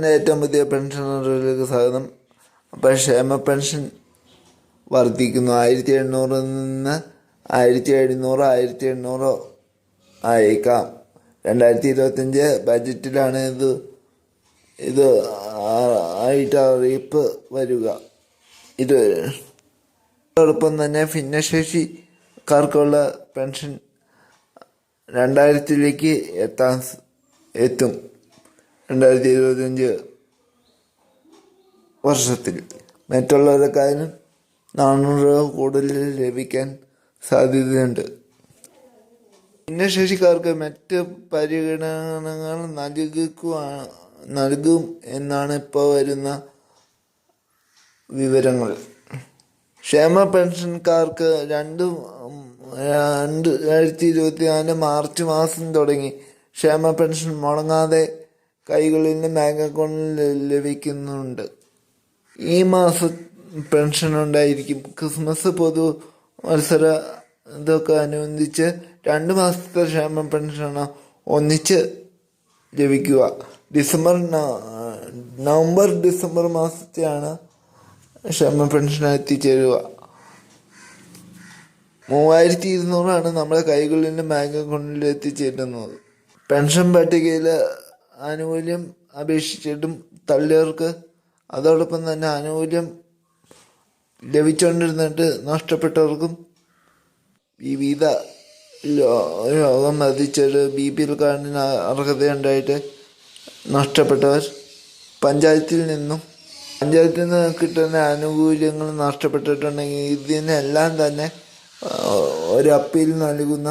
ഏറ്റവും പുതിയ പെൻഷനറിലേക്ക് സ്വാഗതം. അപ്പോൾ ക്ഷേമ പെൻഷൻ വർദ്ധിക്കുന്നു. 1700 നിന്ന് 1700 ആയേക്കാം. 2025 ബജറ്റിലാണ് ഇത് ആയിട്ട് അറിയിപ്പ് വരിക. ഇതോടൊപ്പം തന്നെ ഭിന്നശേഷിക്കാർക്കുള്ള പെൻഷൻ 2000-ലേക്ക് എത്തും. 2025 വർഷത്തിൽ മറ്റുള്ളവരെക്കാളും 400 രൂപ കൂടുതൽ ലഭിക്കാൻ സാധ്യതയുണ്ട്. ഭിന്നശേഷിക്കാർക്ക് മറ്റ് പരിഗണനകൾ നൽകും എന്നാണ് ഇപ്പോൾ വരുന്ന വിവരങ്ങൾ. ക്ഷേമ പെൻഷൻകാർക്ക് 2024 മാർച്ച് മാസം തുടങ്ങി ക്ഷേമ പെൻഷൻ മുടങ്ങാതെ കൈകളിൽ നിന്ന് ബാങ്ക് അക്കൗണ്ടിൽ ലഭിക്കുന്നുണ്ട്. ഈ മാസം പെൻഷൻ ഉണ്ടായിരിക്കും. ക്രിസ്മസ് പുതുവത്സര ഇതൊക്കെ അനുബന്ധിച്ച് 2 മാസത്തെ ക്ഷേമ പെൻഷനാണ് ഒന്നിച്ച് ലഭിക്കുക. നവംബർ ഡിസംബർ മാസത്തെയാണ് ക്ഷേമ പെൻഷൻ എത്തിച്ചേരുക. 3200 നമ്മുടെ കൈകളിൽ നിന്ന് ബാങ്ക് അക്കൗണ്ടിൽ എത്തിച്ചേരുന്നത്. പെൻഷൻ പട്ടികയിൽ ആനുകൂല്യം അപേക്ഷിച്ചിട്ടും തള്ളിയവർക്ക് അതോടൊപ്പം തന്നെ ആനുകൂല്യം ലഭിച്ചുകൊണ്ടിരുന്നിട്ട് നഷ്ടപ്പെട്ടവർക്കും വിവിധ രോഗം ബാധിച്ചൊരു BPL കാർഡിന് അർഹതയുണ്ടായിട്ട് നഷ്ടപ്പെട്ടവർ പഞ്ചായത്തിൽ നിന്ന് കിട്ടുന്ന ആനുകൂല്യങ്ങൾ നഷ്ടപ്പെട്ടിട്ടുണ്ടെങ്കിൽ ഇതിനെല്ലാം തന്നെ ഒരു അപ്പീൽ നൽകുന്ന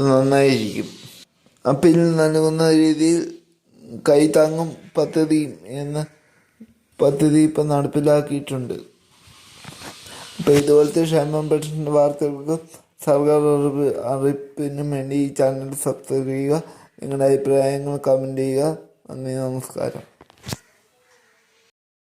നന്നായിരിക്കും. അപ്പീൽ നൽകുന്ന രീതിയിൽ കൈത്താങ്ങും പദ്ധതി ഇപ്പം നടപ്പിലാക്കിയിട്ടുണ്ട്. അപ്പോൾ ഇതുപോലത്തെ ക്ഷേമ പെൻഷൻ വാർത്തകൾക്കും സർക്കാർ അറിയിപ്പിനും വേണ്ടി ഈ ചാനൽ സബ്സ്ക്രൈബ് ചെയ്യുക. നിങ്ങളുടെ അഭിപ്രായങ്ങൾ കമൻറ്റ് ചെയ്യുക. നന്ദി, നമസ്കാരം.